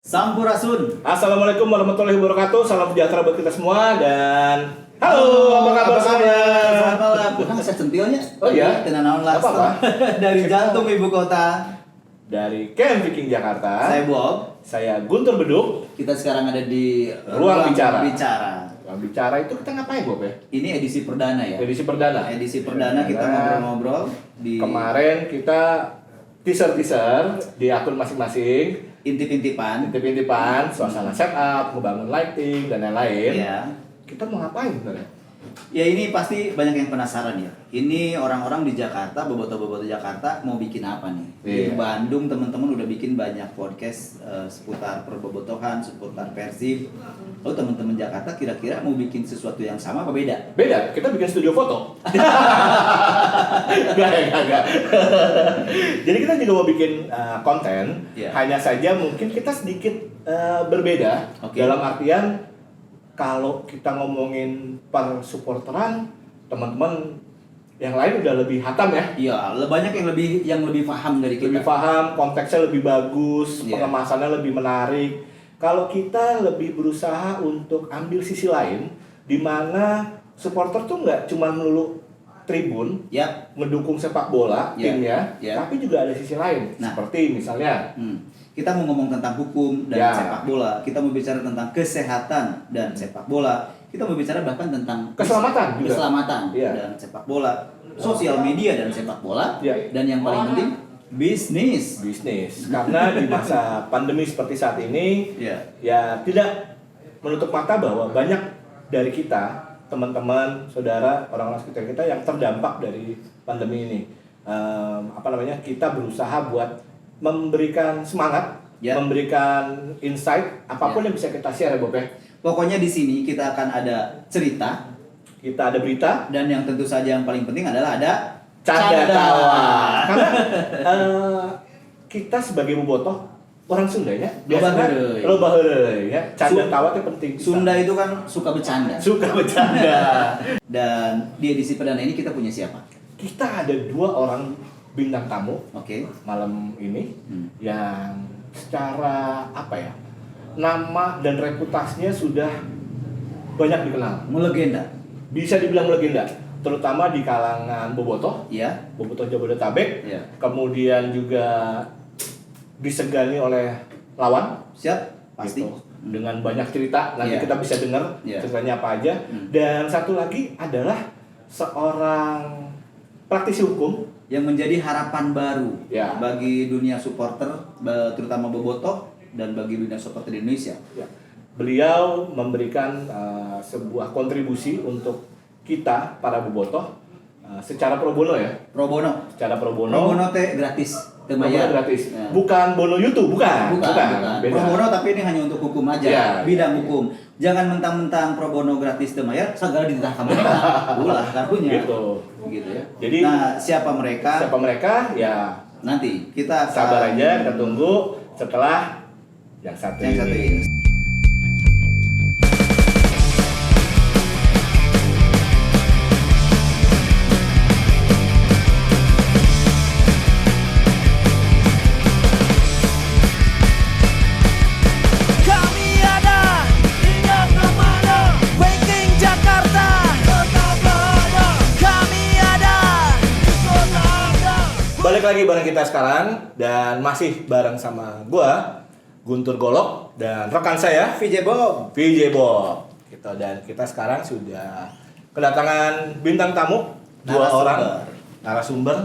Sampurasun. Assalamualaikum warahmatullahi wabarakatuh. Salam sejahtera buat kita semua dan halo, apa kabar semuanya? Selamat malam. Bukan saya centilnya. Oh iya? Kena naon lah. Apa-apa? Dari jantung ibu kota. Dari Camp Viking Jakarta. Saya Bob. Saya Guntur Beduk. Kita sekarang ada di Ruang Bicara. Ruang bicara itu kita ngapain, Bob ya? Ini edisi perdana ya. Edisi perdana. Edisi perdana kita ngobrol-ngobrol di Kemarin kita teaser di akun masing-masing. intip-intipan. Intip-intipan, suasana setup, ngebangun lighting dan lain-lain. Ya. Kita mau ngapain sebenarnya? Ya ini pasti banyak yang penasaran ya. Ini orang-orang di Jakarta, bobotoh-bobotoh Jakarta mau bikin apa nih? Di Iya. Bandung teman-teman udah bikin banyak podcast seputar perbobotohan, seputar Persib. Lalu teman-teman Jakarta kira-kira mau bikin sesuatu yang sama apa beda? Beda, kita bikin studio foto. Enggak. Jadi kita juga mau bikin konten, Iya. hanya saja mungkin kita sedikit berbeda. Oke. Dalam artian kalau kita ngomongin per supporteran, teman-teman yang lain udah lebih hatam ya. Iya, banyak yang lebih paham dari kita. Lebih paham, konteksnya lebih bagus, Iya. pengemasannya lebih menarik. Kalau kita lebih berusaha untuk ambil sisi lain, di mana supporter tuh nggak cuma melulu tribun, Ya. mendukung sepak bola Ya. timnya, Ya. tapi juga ada sisi lain. Nah. Seperti misalnya, Kita mau ngomong tentang hukum dan Ya. sepak bola. Kita mau bicara tentang kesehatan dan sepak bola. Kita mau bicara bahkan tentang Keselamatan juga. keselamatan Iya. dan sepak bola, sosial media dan sepak bola, Iya. dan yang paling penting bisnis. bisnis. Karena di masa pandemi seperti saat ini, Ya. ya tidak menutup mata bahwa banyak dari kita, teman-teman, saudara, orang-orang sekitar kita yang terdampak dari pandemi ini. Kita berusaha buat memberikan semangat, Ya. memberikan insight, apapun Ya. yang bisa kita share ya Bob ya. Pokoknya di sini kita akan ada cerita, Kita ada berita, dan yang tentu saja yang paling penting adalah ada canda tawa. Karena kita sebagai bobotoh orang Sundanya biasanya heureuy. loba heureuy ya. Canda tawa itu penting. Sunda itu kan suka bercanda. Suka bercanda. Dan di edisi perdana ini kita punya siapa? Kita ada 2 orang bintang tamu Oke. malam ini yang secara nama dan reputasinya sudah banyak dikenal. Melegenda. Bisa dibilang legenda, terutama di kalangan bobotoh, Ya. bobotoh Jabodetabek. Ya. Kemudian juga disegani oleh lawan. Siap? Pasti. Gitu. Dengan banyak cerita, nanti Iya. kita bisa dengar Iya. ceritanya apa aja. Dan satu lagi adalah seorang praktisi hukum Yang menjadi harapan baru Ya. bagi dunia supporter, terutama bobotoh, dan bagi dunia supporter di Indonesia. ya. Beliau memberikan sebuah kontribusi untuk kita para bobotoh secara pro bono ya. Pro bono. Secara pro Pro bono. bono teh gratis. Teu Pro bono bayar. gratis. Ya. Bukan bono YouTube, bukan. Bukan. Beda. Pro bono tapi ini hanya untuk hukum aja, Ya. bidang hukum. Jangan mentang-mentang pro bono gratis teu bayar, segala dititah ka mereka. Ulah karunya. Gitu. Gitu ya. Jadi Nah, siapa mereka? siapa mereka? Ya Nanti kita akan sabar aja, kita tunggu setelah yang satu yang satu ini. Kami ada ingat namanya Viking Jakarta tetap ada. Kami ada di kota Anda. Balik lagi bareng kita sekarang dan masih bareng sama gua Guntur Golok dan rekan saya VJ Bob. VJ Bob. Gitu, dan kita sekarang sudah kedatangan bintang tamu, 2 Narasumber. orang narasumber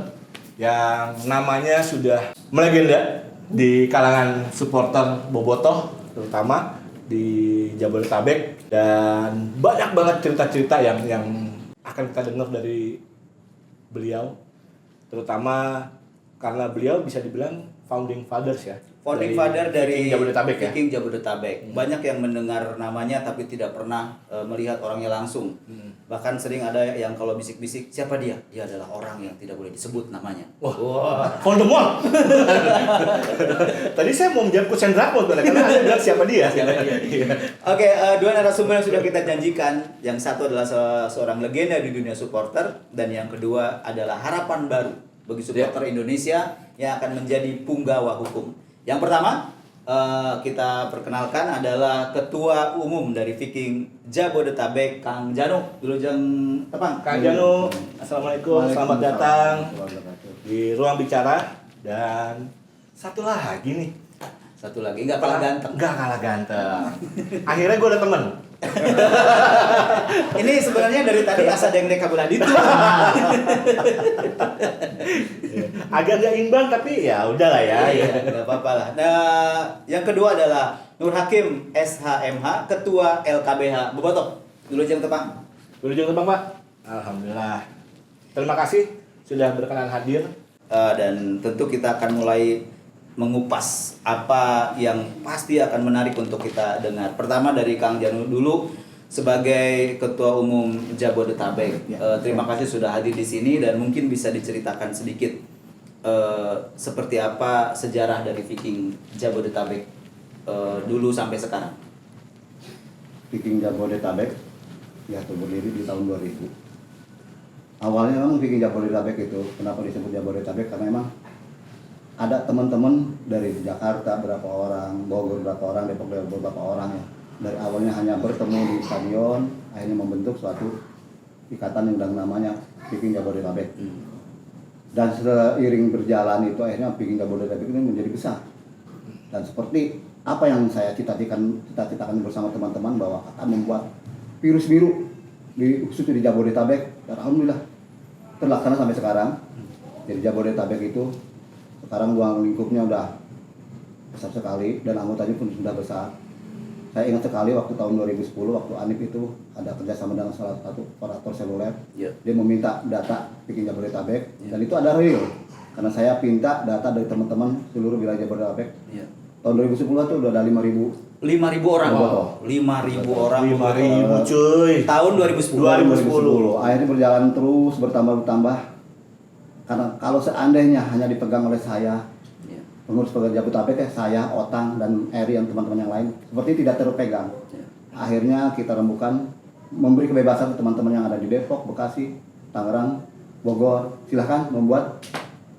yang namanya sudah melegenda di kalangan supporter bobotoh, terutama di Jabodetabek, dan banyak banget cerita-cerita yang akan kita dengar dari beliau, terutama karena beliau bisa dibilang founding fathers ya. Founding father dari Viking Jabodetabek ya. Viking Jabodetabek. Banyak yang mendengar namanya tapi tidak pernah melihat orangnya langsung. Bahkan sering ada yang kalau bisik-bisik, siapa dia? Dia adalah orang yang tidak boleh disebut namanya. Wah, Voldemort. Tadi saya mau menjawab kusen Drakor karena saya bilang siapa dia. Siapa dia? Iya. Oke, 2 narasumber yang sudah kita janjikan. Yang satu adalah seorang legenda di dunia supporter, dan yang kedua adalah harapan baru bagi supporter Indonesia yang akan menjadi punggawa hukum. Yang pertama, kita perkenalkan adalah Ketua Umum dari Viking Jabodetabek, Kang Janu. Dulu jeng tepang. Kang Janu, assalamualaikum, selamat datang di ruang bicara. Dan satu lagi nih, Satu lagi nggak kalah ganteng. Nggak kalah ganteng. Akhirnya gue ada temen. Ini sebenarnya dari tadi asa deng dek kabelah itu. Agak nggak imbang tapi ya udahlah ya. Iya, nggak apa-apa lah. Nah, yang kedua adalah Nur Hakim SHMH, Ketua LKBH Bobotoh. Dulu jeng tepang. Dulu juga Bang Pak. Alhamdulillah. Terima kasih sudah berkenan hadir. Dan tentu kita akan mulai mengupas apa yang pasti akan menarik untuk kita dengar. Pertama dari Kang Janu dulu sebagai Ketua Umum Jabodetabek. Terima kasih sudah hadir di sini dan mungkin bisa diceritakan sedikit seperti apa sejarah dari Viking Jabodetabek dulu sampai sekarang. Viking Jabodetabek ya berdiri di tahun 2000. Awalnya memang Viking Jabodetabek itu kenapa disebut Jabodetabek karena memang ada teman-teman dari Jakarta berapa orang, Bogor berapa orang, Depok berapa orang ya. Dari awalnya hanya bertemu di stadion, akhirnya membentuk suatu ikatan yang namanya Viking Jabodetabek. Dan seiring berjalan itu akhirnya Viking Jabodetabek ini menjadi besar. Dan seperti apa yang saya cita-citakan bersama teman-teman bahwa akan membuat virus biru khususnya di Jabodetabek, dan alhamdulillah terlaksana sampai sekarang. Jadi Jabodetabek itu sekarang ruang lingkupnya udah besar sekali dan anggotanya pun sudah besar. Saya ingat sekali waktu tahun 2010 waktu Anip itu ada kerjasama dengan salah satu operator seluler. Dia meminta data Viking Jabodetabek dan itu ada real karena saya pinta data dari teman-teman seluruh wilayah Jabodetabek. Tahun 2010 itu udah ada 5.000 orang. Bobotoh. 5.000 orang. 5.000 cuy. Tahun 2010. Akhirnya berjalan terus bertambah. Karena kalau seandainya hanya dipegang oleh saya, pengurus pekerja Jabodetabek saya, Otang dan Eri yang teman-teman yang lain, seperti tidak terpegang. Akhirnya kita rembukan memberi kebebasan ke teman-teman yang ada di Depok, Bekasi, Tangerang, Bogor, silahkan membuat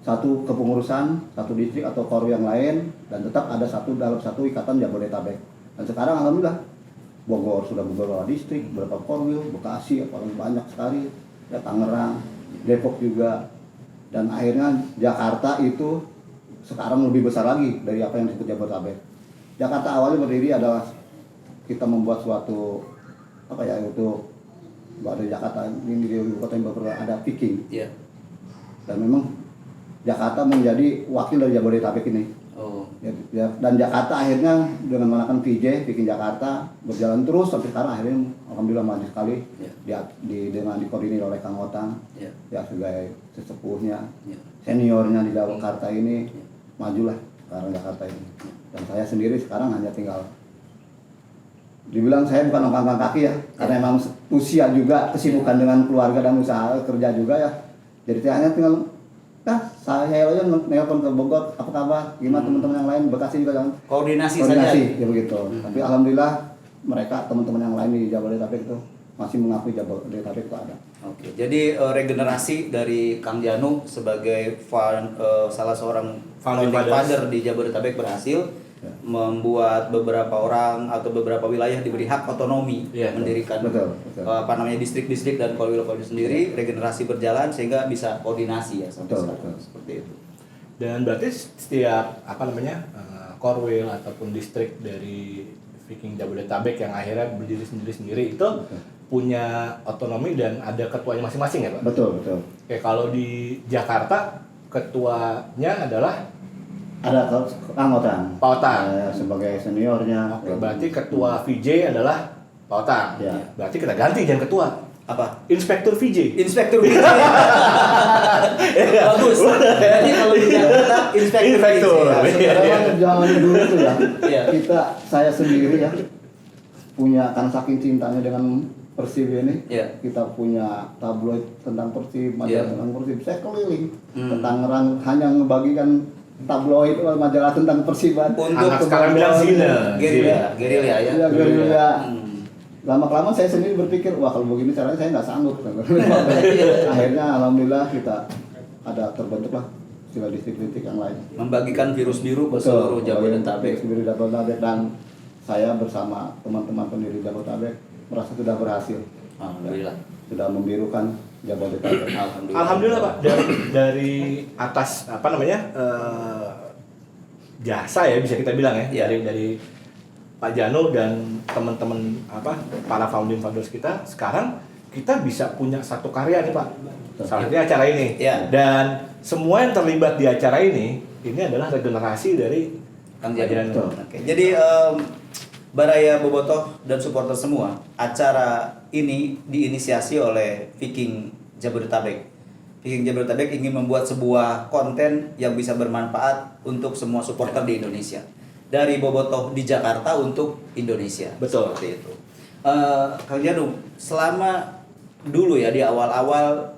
satu kepengurusan, satu distrik atau koru yang lain dan tetap ada dalam satu ikatan Jabodetabek. Dan sekarang alhamdulillah Bogor sudah beberapa distrik, beberapa korwil, Bekasi paling banyak sekali, ya Tangerang, Depok juga. Dan akhirnya Jakarta itu sekarang lebih besar lagi dari apa yang disebut Jabodetabek. Jakarta awalnya berdiri adalah kita membuat suatu untuk ada Jakarta ini di ibu kota yang ada Viking. Dan memang Jakarta menjadi wakil dari Jabodetabek ini. Dan Jakarta akhirnya dengan menggunakan Viking Jakarta berjalan terus sampai sekarang akhirnya alhamdulillah maju sekali dengan dikoordinir oleh Kang Otang ya sebagai sesepuhnya seniornya di Jakarta ini majulah sekarang Jakarta ini. Dan saya sendiri sekarang hanya tinggal dibilang saya bukan ongkang kaki ya karena memang usia juga kesibukan dengan keluarga dan usaha kerja juga ya. Jadi saya hanya tinggal saya aja nelpon ke Bogor, apa kabar? Gimana teman-teman yang lain? Bekasi juga kan? Koordinasi saja. Ya begitu. Tapi alhamdulillah mereka teman-teman yang lain di Jabodetabek itu masih mengakui Jabodetabek itu ada. Oke. Jadi regenerasi dari Kang Janu sebagai salah seorang founding father di Jabodetabek berhasil membuat beberapa orang atau beberapa wilayah diberi hak otonomi mendirikan distrik-distrik dan korwil-korwil sendiri. Regenerasi berjalan sehingga bisa koordinasi ya sampai sekarang seperti itu. Dan berarti setiap korwil ataupun distrik dari Viking Jabodetabek yang akhirnya berdiri sendiri-sendiri itu punya otonomi dan ada ketuanya masing-masing ya Pak? Betul. Oke, kalau di Jakarta ketuanya adalah ada Kang Otang. Pak Otang. Sebagai seniornya. Oke, berarti ketua VJ adalah Pak Otang. Ya. Berarti kita ganti jangan ketua. Apa? Inspektur VJ. Inspektur VJ. Bagus. Jadi kalau di Jakarta Inspektur. Sekarang zaman dulu tuh ya. Saya sendiri ya punya kan saking cintanya dengan Persib ini, kita punya tabloid tentang Persib, majalah tentang Persib. Saya keliling ke Tangerang hanya ngebagikan tabloid majalah tentang Persiban. Untuk sekarang bilang gerilya ya. Gerilya. Lama-kelamaan saya sendiri berpikir, wah kalau begini caranya saya nggak sanggup. Akhirnya alhamdulillah kita ada terbentuklah istilah distrik-distrik yang lain. Membagikan virus biru ke seluruh Jabodetabek. Virus Jabodetabek, dan saya bersama teman-teman pendiri Jabodetabek merasa sudah berhasil. Alhamdulillah. Sudah membirukan Jabodetabek. Alhamdulillah Pak, dari atas jasa ya bisa kita bilang ya, Ya. dari Pak Jano dan teman-teman para founding fathers kita, sekarang kita bisa punya satu karya nih Pak. Salah satunya acara ini. Ya. Dan semua yang terlibat di acara ini adalah regenerasi dari Kang Pak Jano. Jano. Oke. Jadi Baraya Bobotoh dan supporter semua, acara ini diinisiasi oleh Viking Jabodetabek. Viking Jabodetabek ingin membuat sebuah konten yang bisa bermanfaat untuk semua supporter di Indonesia. Dari Bobotoh di Jakarta untuk Indonesia. Betul. Seperti itu. Kang Jano, selama dulu ya di awal-awal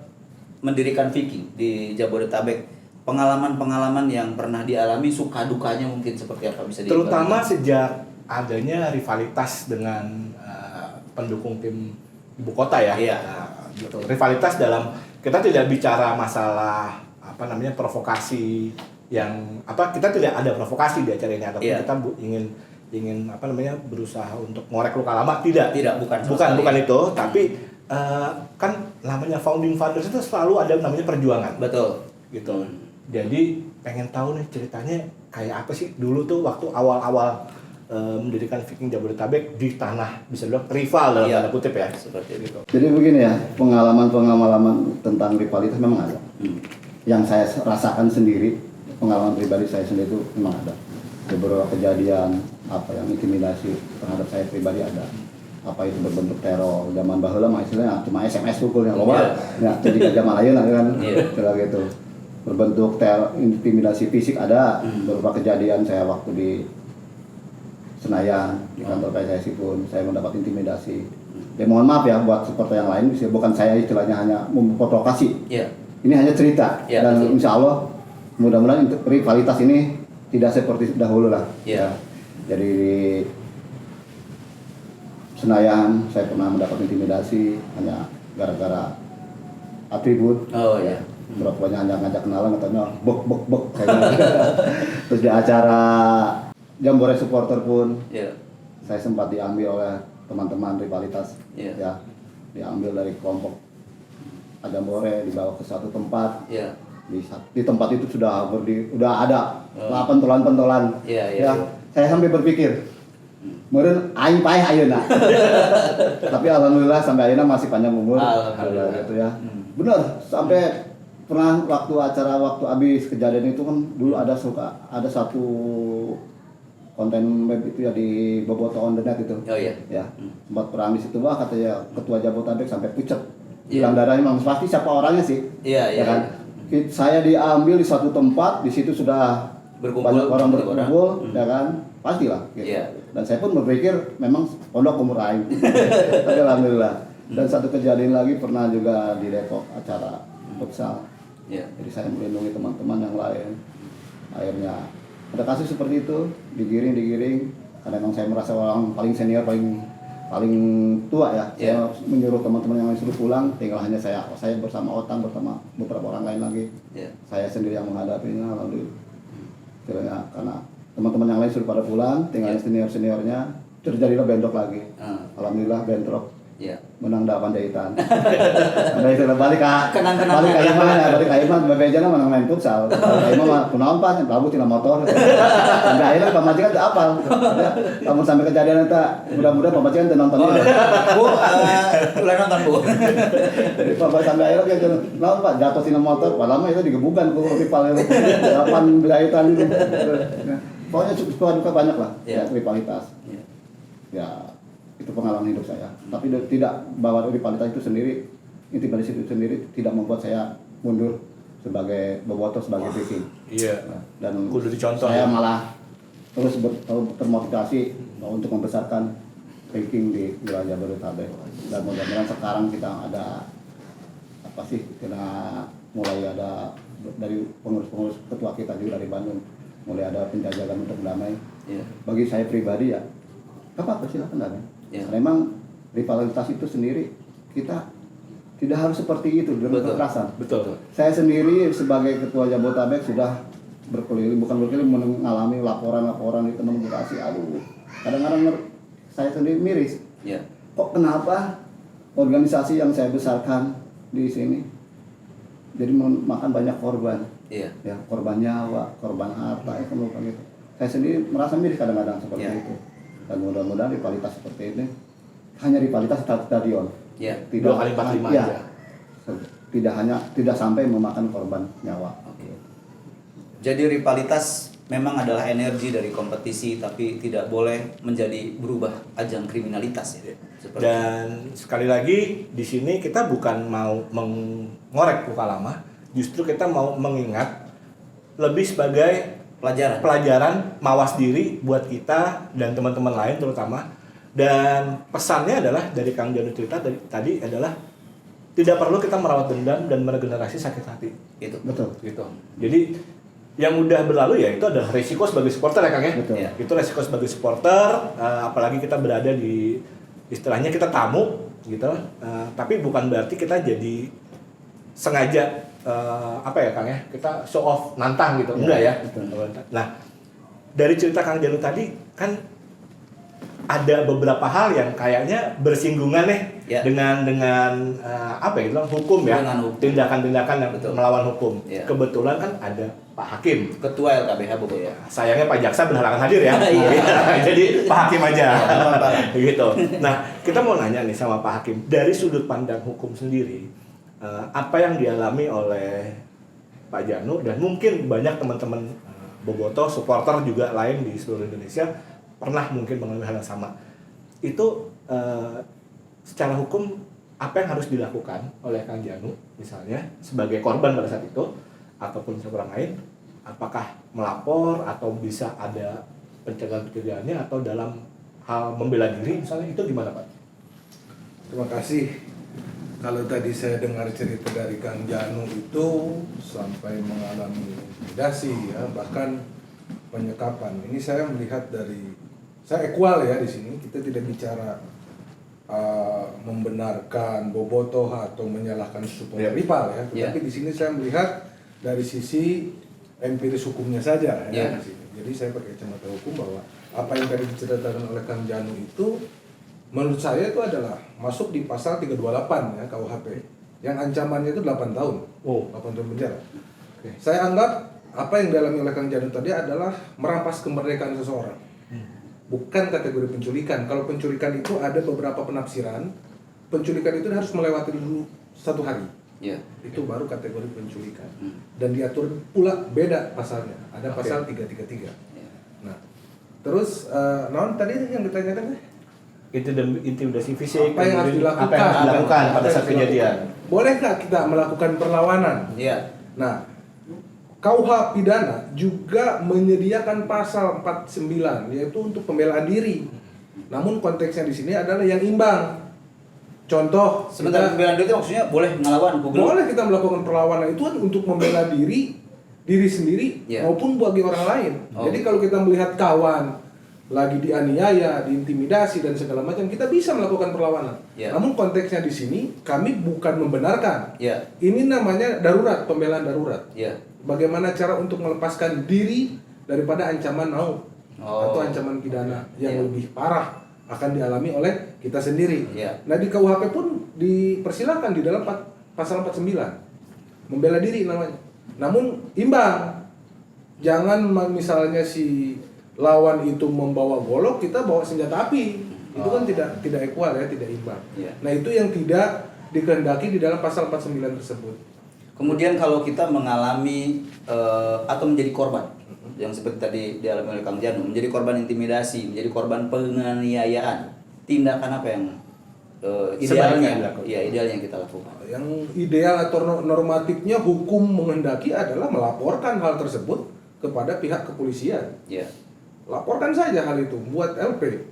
mendirikan Viking di Jabodetabek, pengalaman-pengalaman yang pernah dialami, suka dukanya mungkin seperti apa bisa dibagikan? Terutama sejak adanya rivalitas dengan pendukung tim ibu kota ya. Iya. Gitu. Rivalitas dalam, kita tidak bicara masalah provokasi yang kita tidak ada provokasi di acara ini, ataupun Iya. kita ingin berusaha untuk ngorek luka lama, tidak. bukan Itu, tapi kan namanya founding fathers itu selalu ada namanya perjuangan. Betul. Gitu. Jadi pengen tahu nih ceritanya kayak apa sih dulu tuh waktu awal-awal mendirikan Viking Jabodetabek di tanah bisa bilang rival dalam Iya. tanda kutip ya. Seperti itu. Jadi begini ya, pengalaman tentang rivalitas memang ada. Yang saya rasakan sendiri, pengalaman pribadi saya sendiri itu memang ada. Beberapa kejadian yang intimidasi terhadap saya pribadi ada. Apa itu berbentuk teror zaman baheula mah istilahnya cuma SMS pukulnya loba. Ya, jadi zaman ayeuna kan. Kayak gitu. Berbentuk teror, intimidasi fisik ada. Beberapa kejadian saya waktu di Senayan, di kantor PSSI pun saya mendapat intimidasi. Ya mohon maaf ya buat supporter yang lain, bukan saya istilahnya hanya memprovokasi. Iya. Ini hanya cerita, Ya, dan betul. insya Allah mudah-mudahan rivalitas ini tidak seperti dahulu lah. Ya. Jadi di Senayan saya pernah mendapat intimidasi hanya gara-gara atribut. Oh ya. Berapa banyak hanya ngajak kenalan katanya bek. Terus di acara Jambore supporter pun Iya. saya sempat diambil oleh teman-teman rivalitas. Iya. Ya, diambil dari kelompok Jambore, dibawa ke satu tempat. Iya. Di tempat itu sudah ada pentolan-pentolan. Iya. Ya, saya sampai berpikir meureun aing paeh ayeuna. Tapi alhamdulillah sampai ayeuna masih panjang umur. Alhamdulillah. Gitu ya. Benar, sampai pernah waktu habis kejadian itu kan dulu ada satu konten web itu ya di Bobotoh on the net itu. Oh iya. Ya, sempat perang di situ katanya ketua Jabodetabek sampai pucet. Iya. Bilang darahnya memang pasti siapa orangnya sih. Iya. Ya kan? Saya diambil di satu tempat, di situ sudah Berkumpul, banyak orang banyak berkumpul, orang. ya kan? Pastilah. Gitu. Iya. Dan saya pun berpikir memang pondok umur aing. Tapi alhamdulillah. Dan satu kejadian lagi pernah juga di Depok acara futsal. Iya. Jadi saya melindungi teman-teman yang lain. Akhirnya ada kasus seperti itu, digiring. Karena memang saya merasa orang paling senior, paling tua ya. Yeah. Saya menyuruh teman-teman yang lain suruh pulang, tinggal hanya saya bersama Otang, bersama beberapa orang lain lagi. Iya. Saya sendiri yang menghadapinya, lalu karena teman-teman yang lain suruh pada pulang, tinggal seniornya, terjadilah bentrok lagi. Alhamdulillah bentrok. Iya. Menang dah Panjaitan. Panjaitan balik ke Kenang-kenang. balik ke Iman bebejana menang main futsal. Iman mah kunaon pas Prabu tina motor. Sampai akhirnya pamajikan teu apal. Lamun sampai kejadian eta mudah-mudahan pamajikan teu nonton. Bu, ulah nonton Bu. Jadi Bapak sampai akhirnya kayak naon Pak jatuh tina motor padahal mah itu digebukan ku rival 8 Panjaitan itu. Pokoknya suka duka banyak lah ya rivalitas. Ya itu pengalaman hidup saya. Tapi tidak bahwa rivalitas itu sendiri, intimidasi itu sendiri tidak membuat saya mundur sebagai Bobotoh, sebagai Viking. Iya. Dan Kudu dicontoh. saya malah terus termotivasi untuk membesarkan Viking di wilayah Jabodetabek. Dan mudah-mudahan sekarang kita ada mulai ada dari pengurus-pengurus ketua kita juga dari Bandung, mulai ada penjajakan untuk damai. Iya. Bagi saya pribadi ya, apa silakan damai. Ya. Memang rivalitas itu sendiri kita Tidak harus seperti itu dengan Betul. kekerasan. Betul. Saya sendiri sebagai ketua Jabodetabek sudah berkeliling, bukan berkeliling, mengalami laporan-laporan di teman Bekasi. Aduh, kadang-kadang saya sendiri miris. Ya. Kok kenapa organisasi yang saya besarkan di sini jadi makan banyak korban? Iya. Ya, korban nyawa, korban harta, itu bukan gitu. Saya sendiri merasa miris kadang-kadang seperti Ya. itu. Dan mudah-mudahan rivalitas seperti ini hanya rivalitas stadion. Ya. 2x45 ya, aja. tidak sampai memakan korban nyawa. Oke. Jadi rivalitas memang adalah energi dari kompetisi, tapi tidak boleh menjadi berubah ajang kriminalitas ya. Seperti Dan sekali lagi di sini kita bukan mau mengorek luka lama, justru kita mau mengingat lebih sebagai pelajaran mawas diri buat kita dan teman-teman lain terutama. Dan pesannya adalah dari Kang Janu cerita tadi adalah tidak perlu kita merawat dendam dan meregenerasi sakit hati. itu. Betul. Gitu. Jadi yang udah berlalu ya itu adalah resiko sebagai supporter ya Kang ya. Betul. Ya. Itu resiko sebagai supporter, apalagi kita berada di istilahnya kita tamu gitu. Tapi bukan berarti kita jadi sengaja apa ya Kang ya, kita show off nantang gitu. Enggak ya. Betul. Nah, dari cerita Kang Janu tadi kan ada beberapa hal yang kayaknya bersinggungan nih Ya. dengan apa ya itu hukum ya, Dengan hukum. tindakan-tindakan yang Betul. melawan hukum. Ya. Kebetulan kan ada Pak Hakim. Ketua LKBH Bobotoh. Sayangnya Pak Jaksa berhalangan hadir ya. Iya. Jadi Pak Hakim aja. Nggak apa-apa. Gitu. Nah, kita mau nanya nih sama Pak Hakim dari sudut pandang hukum sendiri, apa yang dialami oleh Pak Janu dan mungkin banyak teman-teman Bobotoh, supporter juga lain di seluruh Indonesia pernah mungkin mengalami hal yang sama. Itu secara hukum apa yang harus dilakukan oleh Kang Janu misalnya sebagai korban pada saat itu ataupun seorang lain, apakah melapor atau bisa ada pencegahan-pencegahannya atau dalam hal membela diri misalnya, itu gimana Pak? Terima kasih. Kalau tadi saya dengar cerita dari Kang Janu itu sampai mengalami intimidasi ya, bahkan penyekapan. Ini saya melihat dari, saya equal ya di sini. Kita tidak bicara membenarkan Bobotoh atau menyalahkan supporter rival ya. Tetapi di sini saya melihat dari sisi empiris hukumnya saja ya. Di sini. Jadi saya pakai kacamata hukum bahwa apa yang tadi diceritakan oleh Kang Janu itu menurut saya itu adalah masuk di pasal 328 ya KUHP yang ancamannya itu 8 tahun. 8 tahun penjara. Saya anggap apa yang dialami oleh Kang Janu tadi adalah merampas kemerdekaan seseorang. Bukan kategori penculikan. Kalau penculikan itu ada beberapa penafsiran. Penculikan itu harus melewati dulu 1 hari. Ya. Itu baru kategori penculikan. Dan diatur pula beda pasalnya. Ada pasal 333. Nah, terus non tadi yang ditanyakan Intimidasi fisik, apa yang harus dilakukan? apa yang harus dilakukan pada saat kejadian? Bolehkah kita melakukan perlawanan? Iya. Nah, KUH pidana juga menyediakan pasal 49 yaitu untuk pembelaan diri. Namun konteksnya di sini adalah yang imbang. Contoh, Sebentar, pembelaan diri itu maksudnya boleh ngelawan Google? boleh kita melakukan perlawanan itu kan untuk membela diri sendiri maupun bagi orang lain. Jadi kalau kita melihat kawan lagi dianiaya, diintimidasi dan segala macam, kita bisa melakukan perlawanan. Namun konteksnya di sini kami bukan membenarkan. Ini namanya darurat, pembelaan darurat. Bagaimana cara untuk melepaskan diri daripada ancaman maut atau ancaman pidana yang lebih parah akan dialami oleh kita sendiri. Nah di KUHP pun dipersilakan di dalam pasal 49 membela diri namanya. Namun imbang, jangan misalnya si lawan itu membawa golok, kita bawa senjata api. Itu kan tidak equal ya, tidak imbang. Nah itu yang tidak dikehendaki di dalam pasal 49 tersebut. Kemudian kalau kita mengalami atau menjadi korban yang seperti tadi dialami oleh Kang Janu, menjadi korban intimidasi, menjadi korban penganiayaan, tindakan apa yang idealnya yang kita lakukan? Yang ideal atau normatifnya hukum menghendaki adalah melaporkan hal tersebut kepada pihak kepolisian. Laporkan saja hal itu, buat LP.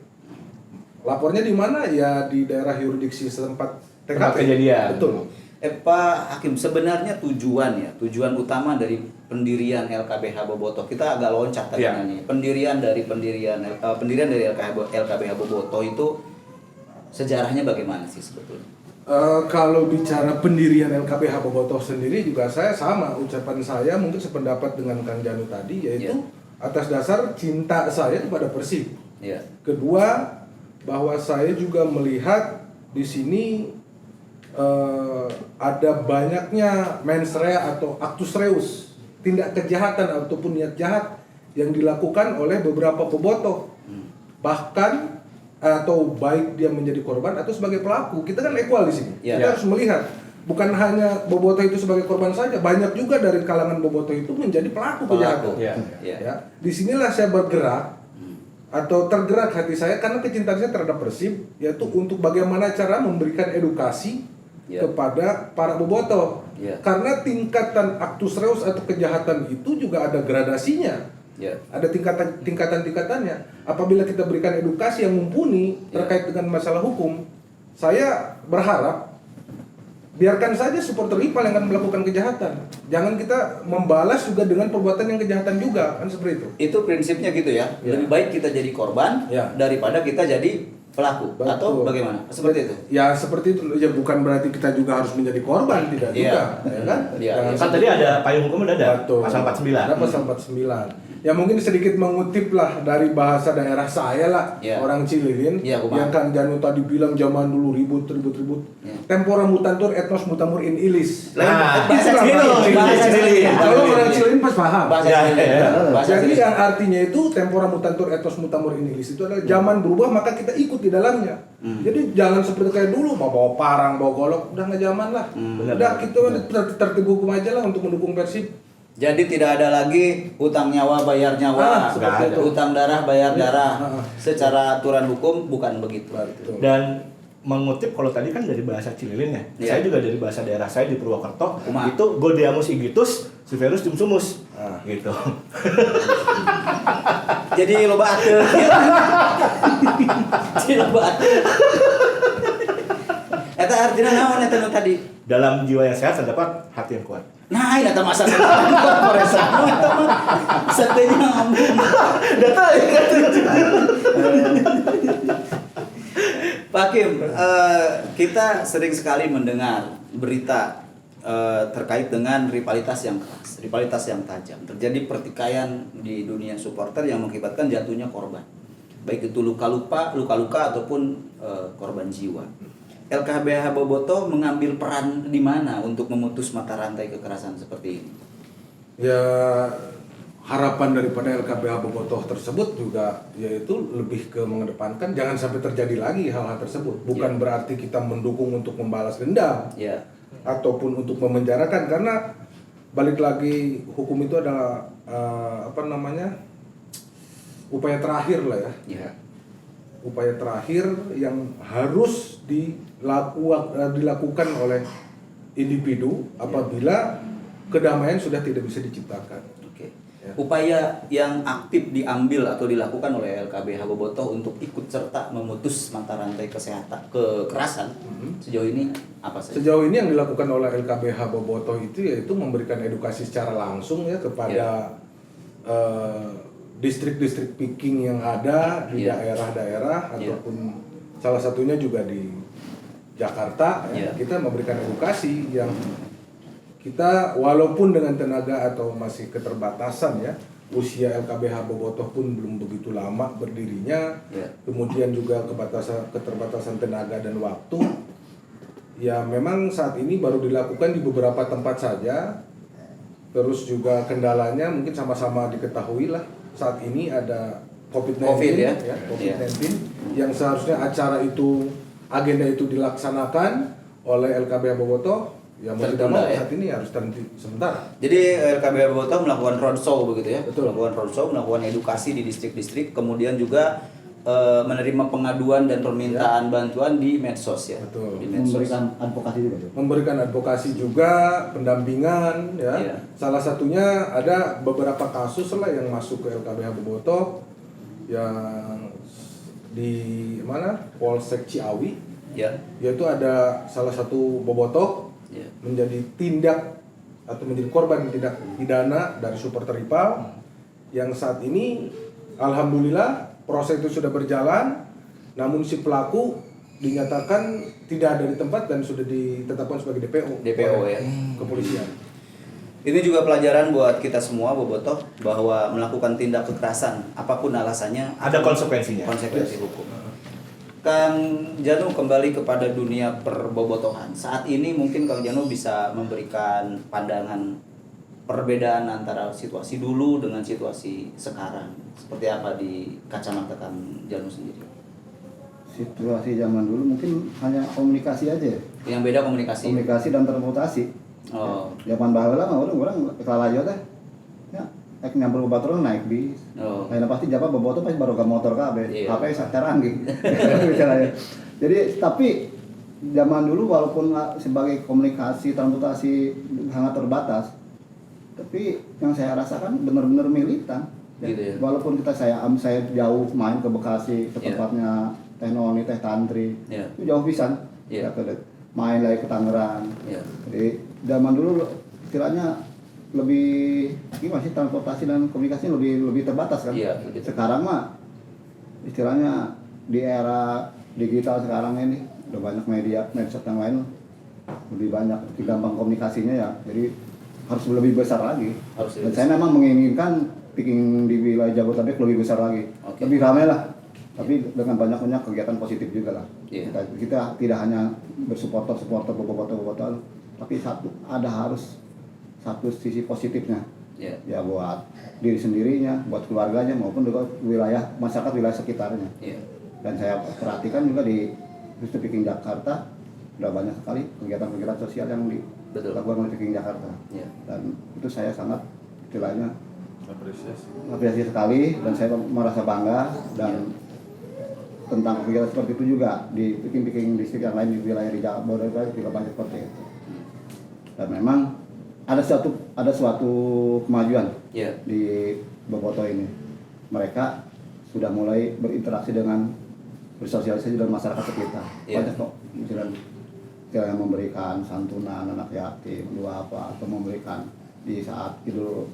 Lapornya di mana? Ya di daerah yurisdiksi setempat TKP. Kejadian. Betul. Pak Hakim, sebenarnya tujuan utama dari pendirian LKBH Bobotoh, kita agak loncat tadi nanya. Pendirian dari LKBH Bobotoh itu sejarahnya bagaimana sih sebetulnya? Kalau bicara pendirian LKBH Bobotoh sendiri juga saya sama, ucapan saya mungkin sependapat dengan Kang Janu tadi, yaitu atas dasar cinta saya kepada Persib. Kedua, bahwa saya juga melihat di sini ada banyaknya mens rea atau actus reus, tindak kejahatan ataupun niat jahat yang dilakukan oleh beberapa bobotoh. Bahkan atau baik dia menjadi korban atau sebagai pelaku, kita kan equal di sini. Kita harus melihat bukan hanya bobotoh itu sebagai korban saja, banyak juga dari kalangan bobotoh itu menjadi pelaku kejahatan. Ya, disinilah saya bergerak atau tergerak hati saya karena kecintaan saya terhadap Persib, yaitu untuk bagaimana cara memberikan edukasi kepada para bobotoh. Karena tingkatan actus reus atau kejahatan itu juga ada gradasinya. Ada tingkatan-tingkatannya. Apabila kita berikan edukasi yang mumpuni terkait dengan masalah hukum, saya berharap biarkan saja supporter rival yang akan melakukan kejahatan. Jangan kita membalas juga dengan perbuatan yang kejahatan juga, kan seperti itu. Itu prinsipnya gitu ya. Lebih baik kita jadi korban daripada kita jadi pelaku. Betul. Atau bagaimana? Seperti itu. Ya seperti itu. Ya bukan berarti kita juga harus menjadi korban, tidak juga, ya kan? Kan tadi ada payung hukum udah ada. Betul. Pasal 49. Ada pasal 49. Ya mungkin sedikit mengutip lah dari bahasa daerah saya lah, orang Cililin, yang Kang Janu tadi bilang zaman dulu ribut. Tempora mutantur etnos mutamur in ilis. Bahasa Cililin. Kalau orang Cililin pas paham. Bahasa Jadi Cililin. yang artinya itu tempora mutantur etnos mutamur in ilis itu adalah zaman berubah maka kita ikut di dalamnya. Jadi jangan seperti kayak dulu mau bawa parang, bawa golok, udah nggak zaman lah. Udah kita tertib hukum aja lah untuk mendukung Persib. Jadi tidak ada lagi utang nyawa bayar nyawa, seperti itu. utang darah bayar darah. Secara aturan hukum bukan begitu. Dan mengutip kalau tadi kan dari bahasa Cililin ya. Saya juga dari bahasa daerah saya di Purwokerto. Itu Godiamus igitus, Severus jumsumus. Gitu. Jadi loba ateul. Jadi loba ateul. Eta artinya naon eta nu tadi? Dalam jiwa yang sehat terdapat hati yang kuat. Nah, ini data masa korporesan itu mah setenya ngomong. Data Pak Kim, kita sering sekali mendengar berita terkait dengan rivalitas yang keras, rivalitas yang tajam. Terjadi pertikaian di dunia supporter yang mengakibatkan jatuhnya korban. Baik itu luka-luka ataupun korban jiwa. LKBH Bobotoh mengambil peran di mana untuk memutus mata rantai kekerasan seperti ini? Ya harapan daripada LKBH Bobotoh tersebut juga yaitu lebih ke mengedepankan jangan sampai terjadi lagi hal-hal tersebut. Bukan berarti kita mendukung untuk membalas dendam ataupun untuk memenjarakan, karena balik lagi hukum itu adalah upaya terakhir lah ya. Upaya terakhir yang harus dilakukan oleh individu apabila kedamaian sudah tidak bisa diciptakan. Upaya yang aktif diambil atau dilakukan oleh LKBH Bobotoh untuk ikut serta memutus mata rantai kekerasan sejauh ini apa saja? Sejauh ini yang dilakukan oleh LKBH Bobotoh itu yaitu memberikan edukasi secara langsung ya kepada distrik-distrik picking yang ada di daerah-daerah ataupun salah satunya juga di Jakarta. Kita memberikan edukasi yang kita walaupun dengan tenaga atau masih keterbatasan ya, usia LKBH Bobotoh pun belum begitu lama berdirinya, kemudian juga keterbatasan tenaga dan waktu, ya memang saat ini baru dilakukan di beberapa tempat saja. Terus juga kendalanya mungkin sama-sama diketahui lah, saat ini ada COVID-19 yang seharusnya acara itu, agenda itu dilaksanakan oleh LKBH Bobotoh. Ya mau tidak mau saat ini harus terhenti sementara. Jadi LKBH Bobotoh melakukan roadshow begitu ya? Betul. Melakukan roadshow, melakukan edukasi di distrik-distrik, kemudian juga menerima pengaduan dan permintaan bantuan di medsos ya. Betul. Di medsos. Memberikan advokasi juga. Memberikan advokasi juga, pendampingan ya. Salah satunya ada beberapa kasus lah yang masuk ke LKBH Bobotoh yang di mana? Polsek Ciawi. Yaitu ada salah satu bobotoh menjadi tindak atau menjadi korban tindak pidana dari supporter rival yang saat ini alhamdulillah proses itu sudah berjalan, namun si pelaku dinyatakan tidak ada di tempat dan sudah ditetapkan sebagai DPO. DPO oleh ya. Kepolisian. Ini juga pelajaran buat kita semua Bobotoh bahwa melakukan tindak kekerasan apapun alasannya Ada konsekuensinya. konsekuensi hukum. Kang Janu, kembali kepada dunia perbobotohan. Saat ini mungkin Kang Janu bisa memberikan pandangan perbedaan antara situasi dulu dengan situasi sekarang. Seperti apa di kacamata Kang Janu sendiri? Situasi zaman dulu mungkin hanya komunikasi aja ya. Yang beda komunikasi. Komunikasi dan transportasi. Oh. Zaman baheula mah orang kalah aja teh. Ya, nyamper ke Baturan naik bis. Oh. Nah, pasti japa bobotoh pasti baru ke motor kabeh. Iya. HP sacaran gitu. Misalnya. Jadi tapi zaman dulu walaupun sebagai komunikasi transportasi sangat terbatas, tapi yang saya rasakan benar-benar militan. Gitu ya. Walaupun saya jauh main ke Bekasi ke Iya. tempatnya Teh Noni, Teh Tantri, Iya. itu jauh pisan. Iya. Ya, main lagi ke Tangerang. Iya. Jadi zaman dulu istilahnya lebih gimana sih, transportasi dan komunikasi lebih terbatas kan. Iya, begitu. Sekarang mah istilahnya di era digital sekarang ini udah banyak medsos yang lain lebih banyak gampang komunikasinya ya. Jadi harus lebih besar lagi. Harus Dan lebih saya memang menginginkan picking di wilayah Jabodetabek lebih besar lagi. Oke. Lebih ramai lah. Tapi dengan banyak kegiatan positif juga lah. Iya. Kita tidak hanya bersupporter bobotoh, tapi harus satu sisi positifnya. Iya. Ya buat diri sendirinya, buat keluarganya maupun juga masyarakat wilayah sekitarnya. Iya. Dan saya perhatikan juga di Justru Picking Jakarta udah banyak sekali kegiatan-kegiatan sosial yang Betul. dilakukan oleh Picking Jakarta. Iya. Dan itu saya sangat istilahnya Apresiasi. sekali, dan saya merasa bangga. Dan tentang kegiatan seperti itu juga di Picking distrik yang lain di wilayah di Jabodetabek juga banyak seperti itu. Dan memang ada suatu kemajuan Iya. di Bobotoh ini. Mereka sudah mulai berinteraksi dengan bersosialisasi dengan masyarakat sekitar. Iya. Banyak kok misalnya memberikan santunan anak yatim, apa atau memberikan di saat Idul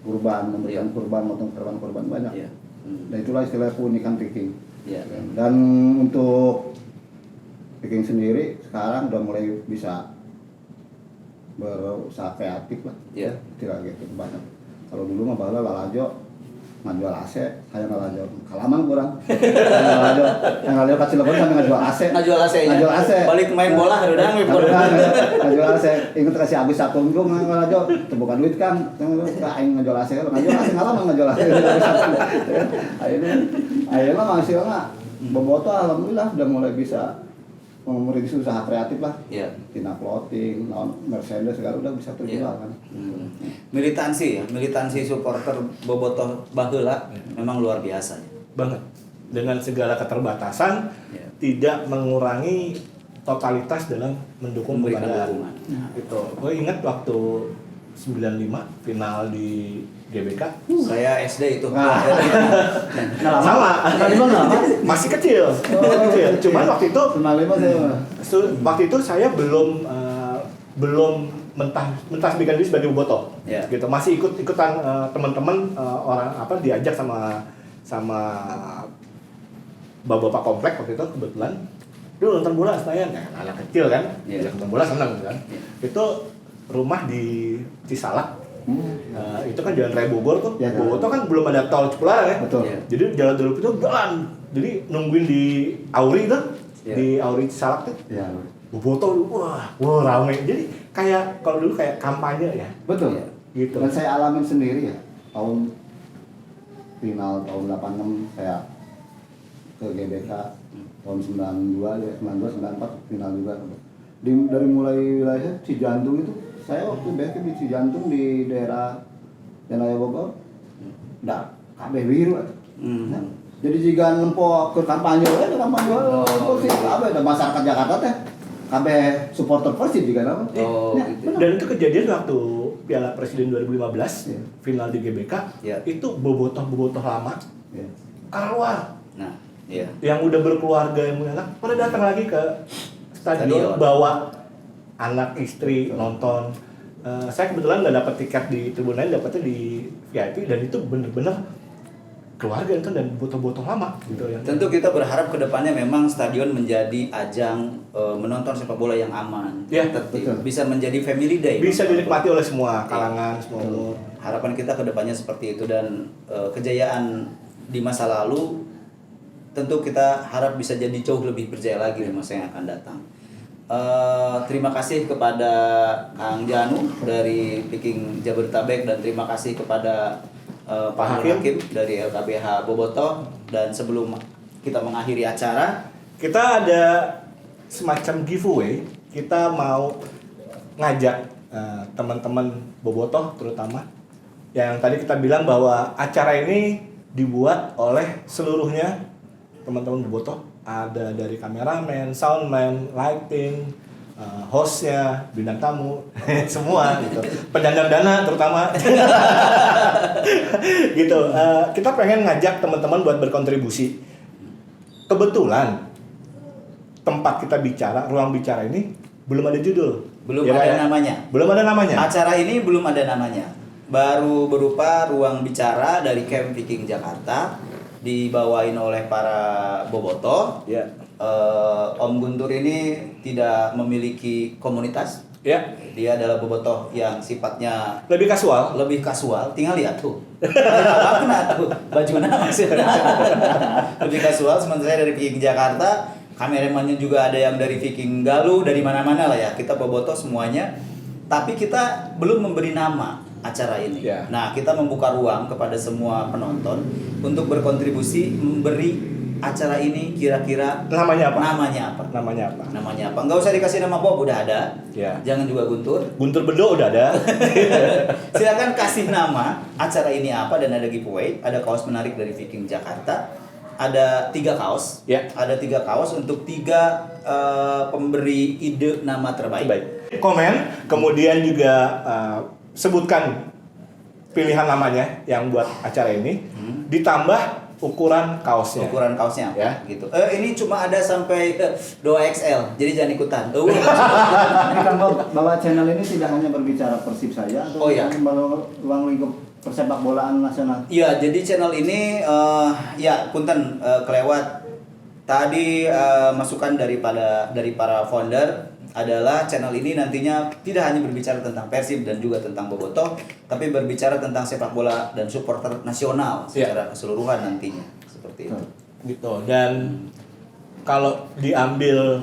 Kurban, memberikan Iya. kurban, motong kurban banyak. Iya. Dan itulah istilah keunikan Picking. Iya. Dan untuk Picking sendiri sekarang udah mulai bisa berusaha kreatif lah. Iya. Tidak gitu banyak. Kalau dulu mah bahala lalajo ngajual AC, saya ngalajo kalaman kurang. Yang ngalajo ka Cilegon sampai ngajual AC. Ngajual AC nya. Ngajual AC. Balik main bola harudang we Ngajual AC. Ingat kasih Agus Satunggung ngalajo terbuka duit kan. Aing ngajual AC, ngajual AC ngalaman ngajual AC. Ayeuna masih mah Bobotoh alhamdulillah udah mulai bisa merintis usaha kreatif lah. Iya. Tina clothing, Mercedes segala udah bisa terjual kan. Militansi supporter Bobotoh baheula memang luar biasa. Banget. Dengan segala keterbatasan, Iya. tidak mengurangi totalitas dalam mendukung Memberikan kepada dukungan. itu. Gue ingat waktu 95 final di GBK. Saya SD itu. Nah. Sama. Masih kecil. Cuman waktu itu waktu itu saya belum mentasbihkan diri sebagai bobotoh. Ya. Gitu. Masih ikutan teman-teman orang diajak sama bapak komplek waktu itu kebetulan. Dulu nonton bola Senayan, anak kecil kan. Ya. Nonton bola senang kan. Ya. Itu rumah di Cisalak. Itu kan jalan raya Bogor tuh. Ya, Bobotoh kan belum ada tol Cipularang ya. Betul. Ya. Jadi jalan dulu itu jalan. Jadi nungguin di Auri tuh. Ya. Di Auri Cisalak tuh. Ya. Bobotoh wah rame. Jadi kayak kalau dulu kayak kampanye ya. Betul. Ya. Gitu. Dan saya alamin sendiri ya. Tahun 86 saya ke GBK. Tahun 92 ya, 94 final juga. Dari mulai wilayah Cijantung itu, saya waktu basic di Cijantung di daerah Raya Bogor, kabeh biru atuh. Nah, jadi jika nempo ke kampanye, sih ada masyarakat Jakarta teh, kabeh supporter Persib juga nama. Oh, Ya, gitu. benar. Dan itu kejadian waktu Piala Presiden 2015 Ya. final di GBK. Ya. Itu bobotoh lama Ya. keluar. Nah, iya. Yang udah berkeluarga yang punya anak pada datang lagi ke Stadion. stadion bawa anak istri nonton. Saya kebetulan nggak dapat tiket di tribun lain, dapatnya di VIP dan itu bener-bener keluarga itu dan botoh-botoh lama gitu ya. Tentu kita berharap kedepannya memang stadion menjadi ajang menonton sepak bola yang aman, Ya, tertib, betul. bisa menjadi family day, Bisa dinikmati oleh semua kalangan, semua umur. Harapan kita kedepannya seperti itu, dan kejayaan di masa lalu tentu kita harap bisa jadi jauh lebih berjaya lagi di masa yang akan datang. Terima kasih kepada Kang Janu dari Viking Jabodetabek, dan terima kasih kepada Pak Hakim dari LKBH Bobotoh. Dan sebelum kita mengakhiri acara, Kita ada semacam giveaway. Kita mau ngajak teman-teman Bobotoh terutama yang tadi kita bilang bahwa acara ini dibuat oleh seluruhnya teman-teman Bobotoh. Ada dari kameramen, soundman, lighting, hostnya, bintang tamu, semua gitu. Penyandang dana terutama. Gitu. Kita pengen ngajak teman-teman buat berkontribusi. Kebetulan tempat kita bicara, ruang bicara ini belum ada judul. belum Ya, ada ya? namanya. Belum ada namanya. Acara ini belum ada namanya. Baru berupa ruang bicara dari Camp Viking Jakarta, dibawain oleh para bobotoh. Ya. Om Guntur ini tidak memiliki komunitas. Ya. Dia adalah bobotoh yang sifatnya Lebih kasual. lebih kasual. Tinggal lihat tuh. Apa tuh bajunya maksudnya. Lebih kasual. Sementara saya dari Viking Jakarta, kameramannya juga ada yang dari Viking Galuh, dari mana-mana lah ya. Kita bobotoh semuanya. Tapi kita belum memberi nama acara ini. Ya. Nah, kita membuka ruang kepada semua penonton untuk berkontribusi memberi acara ini kira-kira Namanya apa? Namanya apa? Namanya apa? Namanya apa? Nggak usah dikasih nama Bob, udah ada. Ya. Jangan juga Guntur. Guntur Bedo udah ada. Silakan kasih nama acara ini apa, dan ada giveaway, ada kaos menarik dari Viking Jakarta, ada 3 kaos, Ya. ada 3 kaos untuk 3 pemberi ide nama terbaik. Baik. Komen, kemudian juga sebutkan pilihan namanya yang buat acara ini, ditambah ukuran kaosnya. Ukuran kaosnya apa? Ya. Gitu. Ini cuma ada sampai 2XL, jadi jangan ikutan. Ini kan bahwa channel ini tidak hanya berbicara Persib saja, atau Oh, iya. ruang lingkup persepak bolaan nasional. Iya, jadi channel ini ya punten kelewat tadi masukan dari para founder adalah channel ini nantinya tidak hanya berbicara tentang Persib dan juga tentang Bobotoh, tapi berbicara tentang sepak bola dan supporter nasional secara keseluruhan nantinya, seperti itu. Gitu. Dan kalau diambil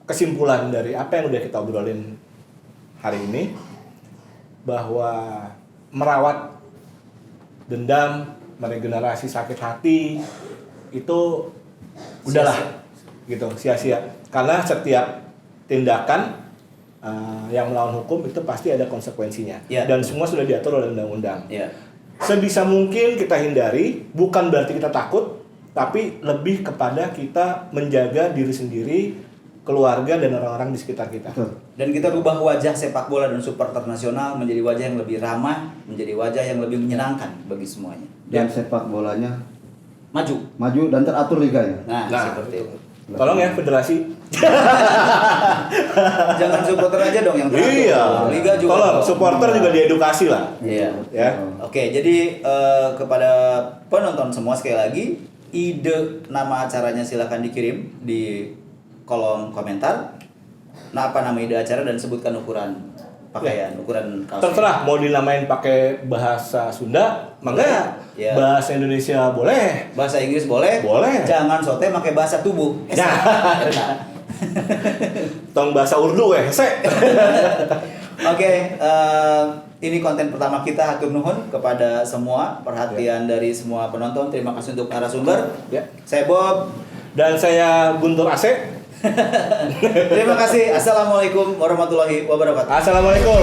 kesimpulan dari apa yang udah kita obrolin hari ini, bahwa merawat dendam, meregenerasi sakit hati itu udahlah gitu, sia-sia. Karena setiap tindakan yang melawan hukum itu pasti ada konsekuensinya. Ya. Dan semua sudah diatur oleh undang-undang. Ya. Sebisa mungkin kita hindari, bukan berarti kita takut, tapi lebih kepada kita menjaga diri sendiri, keluarga, dan orang-orang di sekitar kita. Dan kita rubah wajah sepak bola dan supporter nasional menjadi wajah yang lebih ramah, menjadi wajah yang lebih menyenangkan bagi semuanya. Dan sepak bolanya Maju. dan teratur liganya. Nah, Nah, seperti itu. Tolong ya federasi. Jangan supporter aja dong yang teratur. Iya. Liga juga. Tolong supporter juga diedukasi lah. Iya. Ya. Oke, jadi kepada penonton semua sekali lagi, ide nama acaranya silakan dikirim di kolom komentar. Nah, apa nama ide acara dan sebutkan ukuran pakaian, ukuran kaos. Terserah mau dinamain pakai bahasa Sunda, mangga. Ya. Bahasa Indonesia boleh. Bahasa Inggris boleh? Boleh. Jangan sote pakai bahasa tubuh. Ya. Tong bahasa Urdu hese. Oke, ini konten pertama kita, hatur nuhun kepada semua perhatian dari semua penonton. Terima kasih untuk narasumber. Ya. Saya Bob. Dan saya Guntur Ase. Terima kasih. Assalamualaikum warahmatullahi wabarakatuh. Assalamualaikum.